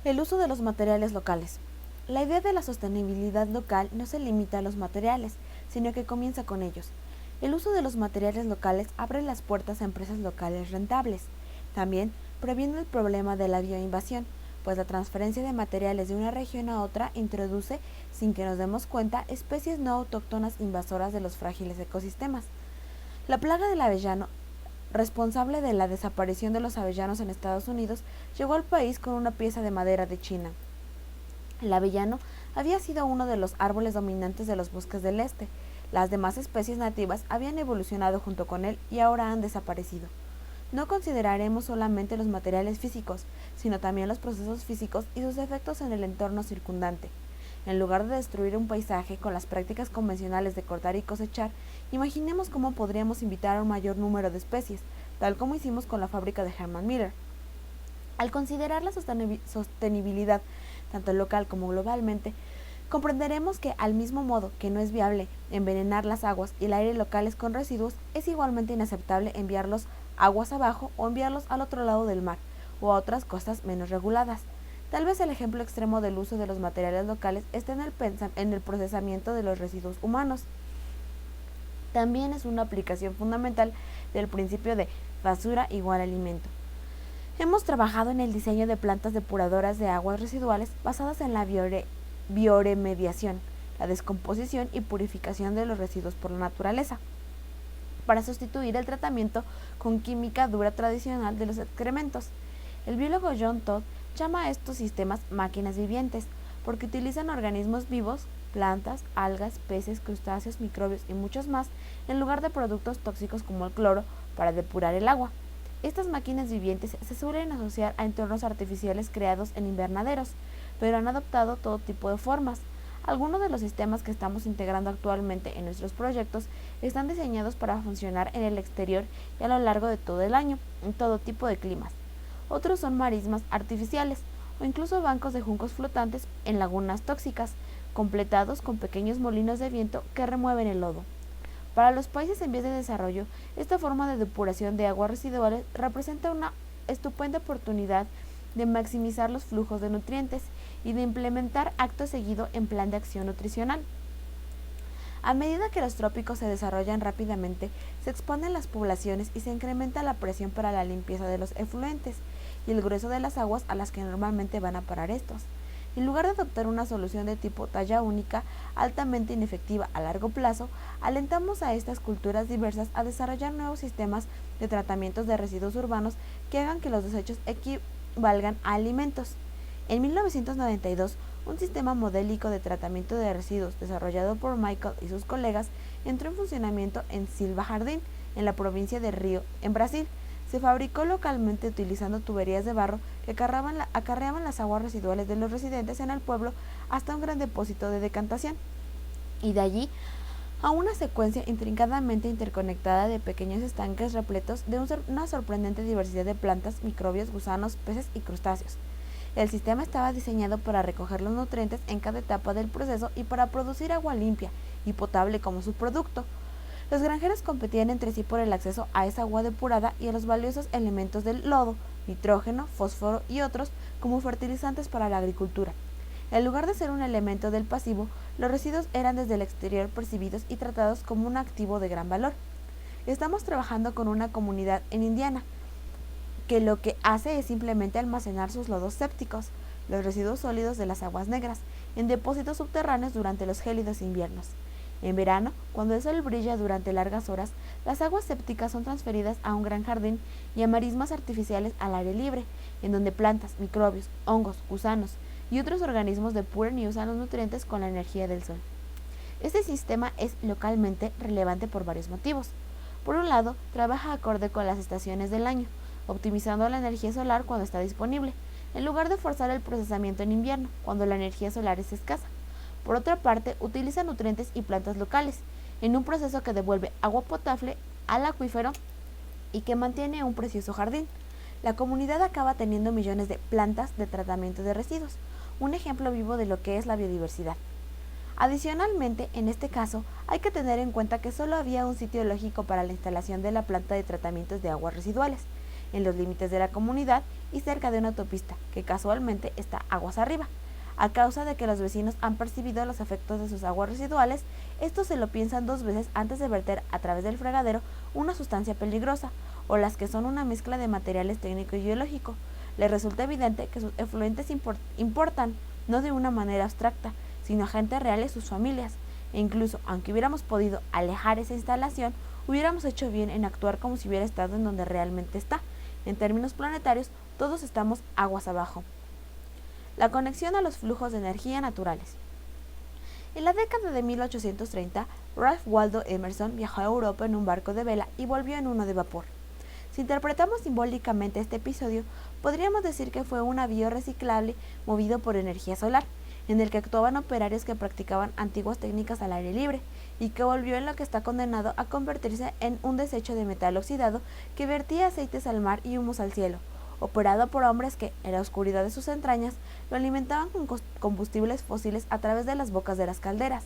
El uso de los materiales locales. La idea de la sostenibilidad local no se limita a los materiales, sino que comienza con ellos. El uso de los materiales locales abre las puertas a empresas locales rentables. También previene el problema de la bioinvasión, pues la transferencia de materiales de una región a otra introduce, sin que nos demos cuenta, especies no autóctonas invasoras de los frágiles ecosistemas. La plaga del avellano, responsable de la desaparición de los avellanos en Estados Unidos, llegó al país con una pieza de madera de China. El avellano había sido uno de los árboles dominantes de los bosques del este. Las demás especies nativas habían evolucionado junto con él y ahora han desaparecido. No consideraremos solamente los materiales físicos, sino también los procesos físicos y sus efectos en el entorno circundante. En lugar de destruir un paisaje con las prácticas convencionales de cortar y cosechar, imaginemos cómo podríamos invitar a un mayor número de especies, tal como hicimos con la fábrica de Herman Miller. Al considerar la sostenibilidad, tanto local como globalmente, comprenderemos que, al mismo modo que no es viable envenenar las aguas y el aire locales con residuos, es igualmente inaceptable enviarlos aguas abajo o enviarlos al otro lado del mar o a otras costas menos reguladas. Tal vez el ejemplo extremo del uso de los materiales locales esté en el procesamiento de los residuos humanos. También es una aplicación fundamental del principio de basura igual alimento. Hemos trabajado en el diseño de plantas depuradoras de aguas residuales basadas en la bioremediación, la descomposición y purificación de los residuos por la naturaleza, para sustituir el tratamiento con química dura tradicional de los excrementos. El biólogo John Todd llama a estos sistemas máquinas vivientes, porque utilizan organismos vivos, plantas, algas, peces, crustáceos, microbios y muchos más, en lugar de productos tóxicos como el cloro, para depurar el agua. Estas máquinas vivientes se suelen asociar a entornos artificiales creados en invernaderos, pero han adoptado todo tipo de formas. Algunos de los sistemas que estamos integrando actualmente en nuestros proyectos están diseñados para funcionar en el exterior y a lo largo de todo el año, en todo tipo de climas. Otros son marismas artificiales o incluso bancos de juncos flotantes en lagunas tóxicas, completados con pequeños molinos de viento que remueven el lodo. Para los países en vías de desarrollo, esta forma de depuración de aguas residuales representa una estupenda oportunidad de maximizar los flujos de nutrientes y de implementar acto seguido en plan de acción nutricional. A medida que los trópicos se desarrollan rápidamente, se expanden las poblaciones y se incrementa la presión para la limpieza de los efluentes y el grueso de las aguas a las que normalmente van a parar estos. En lugar de adoptar una solución de tipo talla única, altamente inefectiva a largo plazo, alentamos a estas culturas diversas a desarrollar nuevos sistemas de tratamientos de residuos urbanos que hagan que los desechos equivalgan a alimentos. En 1992, un sistema modélico de tratamiento de residuos desarrollado por Michael y sus colegas entró en funcionamiento en Silva Jardim, en la provincia de Río, en Brasil. Se fabricó localmente utilizando tuberías de barro que acarreaban las aguas residuales de los residentes en el pueblo hasta un gran depósito de decantación, y de allí a una secuencia intrincadamente interconectada de pequeños estanques repletos de una sorprendente diversidad de plantas, microbios, gusanos, peces y crustáceos. El sistema estaba diseñado para recoger los nutrientes en cada etapa del proceso y para producir agua limpia y potable como subproducto. Los granjeros competían entre sí por el acceso a esa agua depurada y a los valiosos elementos del lodo, nitrógeno, fósforo y otros como fertilizantes para la agricultura. En lugar de ser un elemento del pasivo, los residuos eran desde el exterior percibidos y tratados como un activo de gran valor. Estamos trabajando con una comunidad en Indiana que lo que hace es simplemente almacenar sus lodos sépticos, los residuos sólidos de las aguas negras, en depósitos subterráneos durante los gélidos inviernos. En verano, cuando el sol brilla durante largas horas, las aguas sépticas son transferidas a un gran jardín y a marismas artificiales al aire libre, en donde plantas, microbios, hongos, gusanos y otros organismos depuran y usan los nutrientes con la energía del sol. Este sistema es localmente relevante por varios motivos. Por un lado, trabaja acorde con las estaciones del año, optimizando la energía solar cuando está disponible, en lugar de forzar el procesamiento en invierno, cuando la energía solar es escasa. Por otra parte, utiliza nutrientes y plantas locales, en un proceso que devuelve agua potable al acuífero y que mantiene un precioso jardín. La comunidad acaba teniendo millones de plantas de tratamiento de residuos, un ejemplo vivo de lo que es la biodiversidad. Adicionalmente, en este caso, hay que tener en cuenta que solo había un sitio lógico para la instalación de la planta de tratamientos de aguas residuales, en los límites de la comunidad y cerca de una autopista, que casualmente está aguas arriba. A causa de que los vecinos han percibido los efectos de sus aguas residuales, estos se lo piensan 2 veces antes de verter a través del fregadero una sustancia peligrosa, o las que son una mezcla de materiales técnico y biológico. Les resulta evidente que sus efluentes importan, no de una manera abstracta, sino a gente real y sus familias, e incluso, aunque hubiéramos podido alejar esa instalación, hubiéramos hecho bien en actuar como si hubiera estado en donde realmente está. En términos planetarios, todos estamos aguas abajo. La conexión a los flujos de energía naturales. En la década de 1830, Ralph Waldo Emerson viajó a Europa en un barco de vela y volvió en uno de vapor. Si interpretamos simbólicamente este episodio, podríamos decir que fue un navío reciclable movido por energía solar, en el que actuaban operarios que practicaban antiguas técnicas al aire libre, y que volvió en lo que está condenado a convertirse en un desecho de metal oxidado que vertía aceites al mar y humos al cielo, operado por hombres que, en la oscuridad de sus entrañas, lo alimentaban con combustibles fósiles a través de las bocas de las calderas.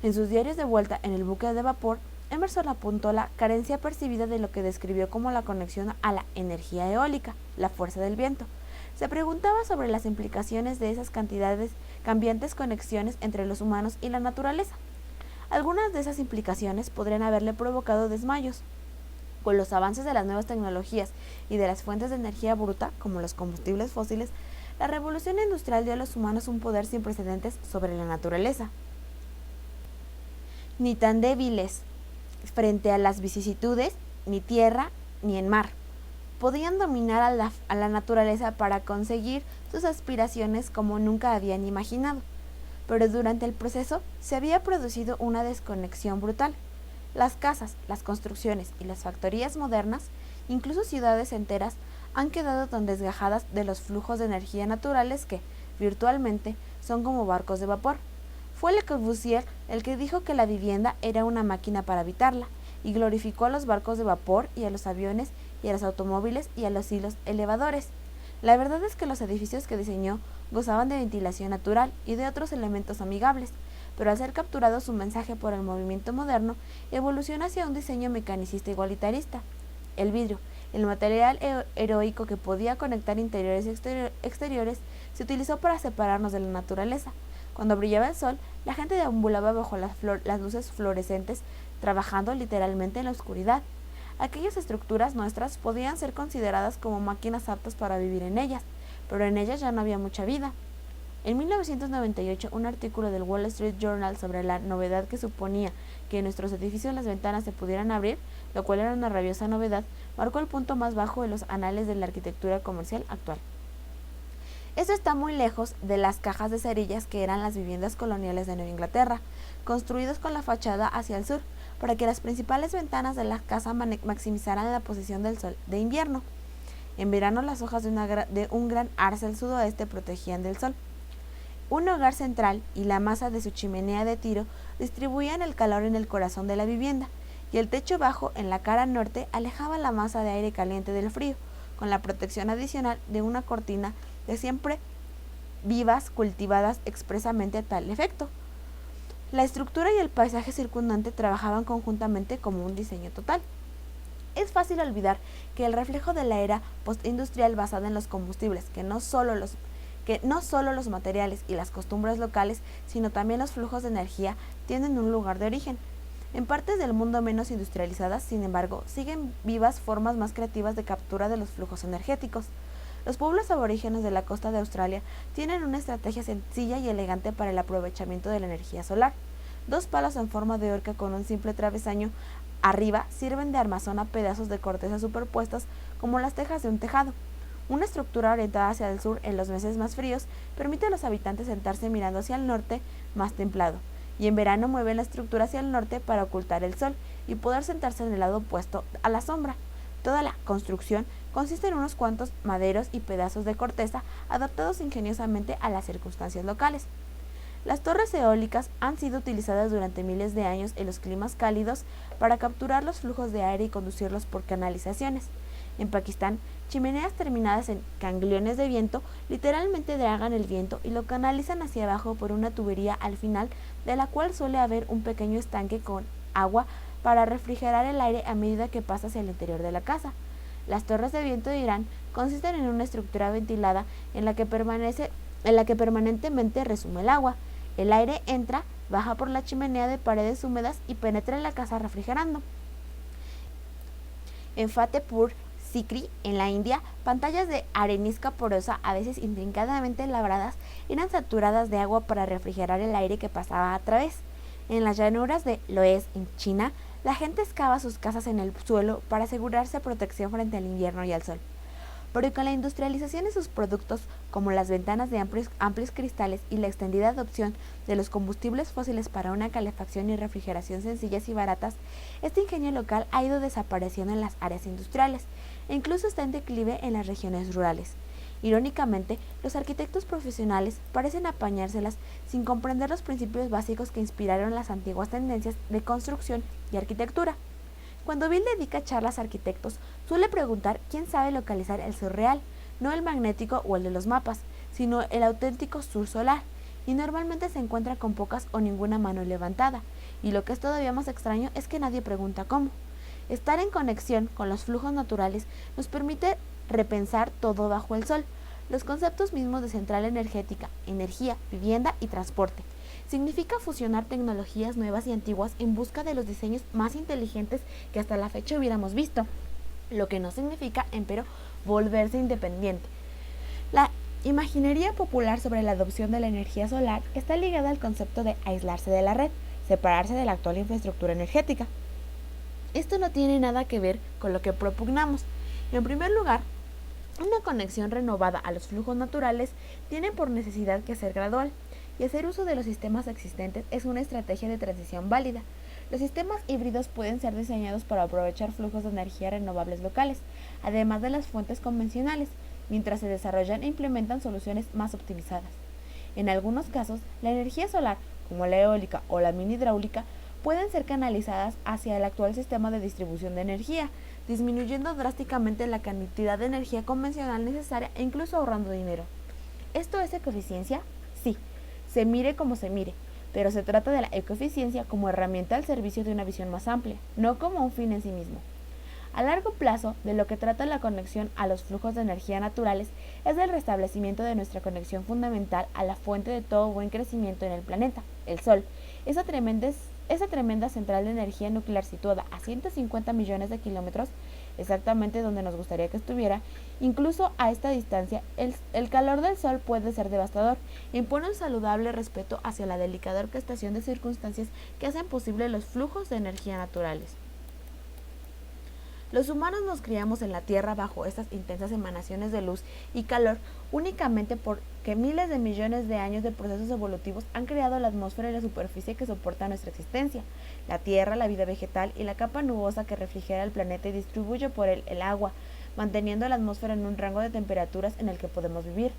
En sus diarios de vuelta en el buque de vapor, Emerson apuntó la carencia percibida de lo que describió como la conexión a la energía eólica, la fuerza del viento. Se preguntaba sobre las implicaciones de esas cambiantes conexiones entre los humanos y la naturaleza. Algunas de esas implicaciones podrían haberle provocado desmayos. Con los avances de las nuevas tecnologías y de las fuentes de energía bruta, como los combustibles fósiles, la revolución industrial dio a los humanos un poder sin precedentes sobre la naturaleza. Ni tan débiles frente a las vicisitudes, ni tierra, ni en mar. Podían dominar a la naturaleza para conseguir sus aspiraciones como nunca habían imaginado. Pero durante el proceso se había producido una desconexión brutal. Las casas, las construcciones y las factorías modernas, incluso ciudades enteras, han quedado tan desgajadas de los flujos de energía naturales que, virtualmente, son como barcos de vapor. Fue Le Corbusier el que dijo que la vivienda era una máquina para habitarla, y glorificó a los barcos de vapor y a los aviones y a los automóviles y a los hilos elevadores. La verdad es que los edificios que diseñó gozaban de ventilación natural y de otros elementos amigables, pero al ser capturado su mensaje por el movimiento moderno, evoluciona hacia un diseño mecanicista igualitarista. El vidrio, el material heroico que podía conectar interiores y exteriores, se utilizó para separarnos de la naturaleza. Cuando brillaba el sol, la gente deambulaba bajo las luces fluorescentes, trabajando literalmente en la oscuridad. Aquellas estructuras nuestras podían ser consideradas como máquinas aptas para vivir en ellas, pero en ellas ya no había mucha vida. En 1998, un artículo del Wall Street Journal sobre la novedad que suponía que en nuestros edificios las ventanas se pudieran abrir, lo cual era una rabiosa novedad, marcó el punto más bajo de los anales de la arquitectura comercial actual. Esto está muy lejos de las cajas de cerillas que eran las viviendas coloniales de Nueva Inglaterra, construidas con la fachada hacia el sur, para que las principales ventanas de la casa maximizaran la posición del sol de invierno. En verano, las hojas de un gran arce al sudoeste protegían del sol. Un hogar central y la masa de su chimenea de tiro distribuían el calor en el corazón de la vivienda, y el techo bajo en la cara norte alejaba la masa de aire caliente del frío, con la protección adicional de una cortina de siempre vivas cultivadas expresamente a tal efecto. La estructura y el paisaje circundante trabajaban conjuntamente como un diseño total. Es fácil olvidar que el reflejo de la era postindustrial basada en los combustibles, que no solo los materiales y las costumbres locales, sino también los flujos de energía, tienen un lugar de origen. En partes del mundo menos industrializadas, sin embargo, siguen vivas formas más creativas de captura de los flujos energéticos. Los pueblos aborígenes de la costa de Australia tienen una estrategia sencilla y elegante para el aprovechamiento de la energía solar. 2 palos en forma de horca con un simple travesaño arriba sirven de armazón a pedazos de corteza superpuestas como las tejas de un tejado. Una estructura orientada hacia el sur en los meses más fríos permite a los habitantes sentarse mirando hacia el norte más templado, y en verano mueven la estructura hacia el norte para ocultar el sol y poder sentarse en el lado opuesto a la sombra. Toda la construcción consiste en unos cuantos maderos y pedazos de corteza adaptados ingeniosamente a las circunstancias locales. Las torres eólicas han sido utilizadas durante miles de años en los climas cálidos para capturar los flujos de aire y conducirlos por canalizaciones. En Pakistán, chimeneas terminadas en gangliones de viento literalmente dragan el viento y lo canalizan hacia abajo por una tubería al final de la cual suele haber un pequeño estanque con agua para refrigerar el aire a medida que pasa hacia el interior de la casa. Las torres de viento de Irán consisten en una estructura ventilada en la que permanentemente resume el agua. El aire entra, baja por la chimenea de paredes húmedas y penetra en la casa refrigerando. En Fatehpur Sikri, en la India, pantallas de arenisca porosa, a veces intrincadamente labradas, eran saturadas de agua para refrigerar el aire que pasaba a través. En las llanuras de Loess, en China, la gente excava sus casas en el suelo para asegurarse protección frente al invierno y al sol. Pero con la industrialización de sus productos, como las ventanas de amplios cristales y la extendida adopción de los combustibles fósiles para una calefacción y refrigeración sencillas y baratas, este ingenio local ha ido desapareciendo en las áreas industriales e incluso está en declive en las regiones rurales. Irónicamente, los arquitectos profesionales parecen apañárselas sin comprender los principios básicos que inspiraron las antiguas tendencias de construcción y arquitectura. Cuando Bill dedica charlas a arquitectos, suele preguntar quién sabe localizar el sur real, no el magnético o el de los mapas, sino el auténtico sur solar, y normalmente se encuentra con pocas o ninguna mano levantada, y lo que es todavía más extraño es que nadie pregunta cómo. Estar en conexión con los flujos naturales nos permite repensar todo bajo el sol, los conceptos mismos de central energética, energía, vivienda y transporte. Significa fusionar tecnologías nuevas y antiguas en busca de los diseños más inteligentes que hasta la fecha hubiéramos visto, lo que no significa, empero, volverse independiente. La imaginería popular sobre la adopción de la energía solar está ligada al concepto de aislarse de la red, separarse de la actual infraestructura energética. Esto no tiene nada que ver con lo que propugnamos. En primer lugar, una conexión renovada a los flujos naturales tiene por necesidad que ser gradual, y hacer uso de los sistemas existentes es una estrategia de transición válida. Los sistemas híbridos pueden ser diseñados para aprovechar flujos de energía renovables locales, además de las fuentes convencionales, mientras se desarrollan e implementan soluciones más optimizadas. En algunos casos, la energía solar, como la eólica o la mini hidráulica, pueden ser canalizadas hacia el actual sistema de distribución de energía, disminuyendo drásticamente la cantidad de energía convencional necesaria e incluso ahorrando dinero. ¿Esto es ecoeficiencia? Sí, se mire como se mire, pero se trata de la ecoeficiencia como herramienta al servicio de una visión más amplia, no como un fin en sí mismo. A largo plazo, de lo que trata la conexión a los flujos de energía naturales es del restablecimiento de nuestra conexión fundamental a la fuente de todo buen crecimiento en el planeta, el Sol, esa tremenda central de energía nuclear situada a 150 millones de kilómetros, exactamente donde nos gustaría que estuviera. Incluso a esta distancia, el calor del Sol puede ser devastador e impone un saludable respeto hacia la delicada orquestación de circunstancias que hacen posible los flujos de energía naturales. Los humanos nos criamos en la Tierra bajo estas intensas emanaciones de luz y calor únicamente porque miles de millones de años de procesos evolutivos han creado la atmósfera y la superficie que soporta nuestra existencia, la Tierra, la vida vegetal y la capa nubosa que refrigera el planeta y distribuye por él el agua, manteniendo la atmósfera en un rango de temperaturas en el que podemos vivir.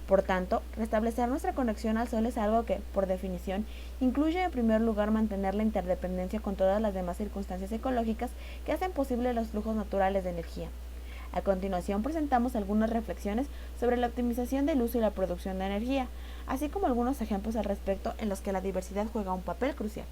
Por tanto, restablecer nuestra conexión al Sol es algo que, por definición, incluye en primer lugar mantener la interdependencia con todas las demás circunstancias ecológicas que hacen posible los flujos naturales de energía. A continuación presentamos algunas reflexiones sobre la optimización del uso y la producción de energía, así como algunos ejemplos al respecto en los que la diversidad juega un papel crucial.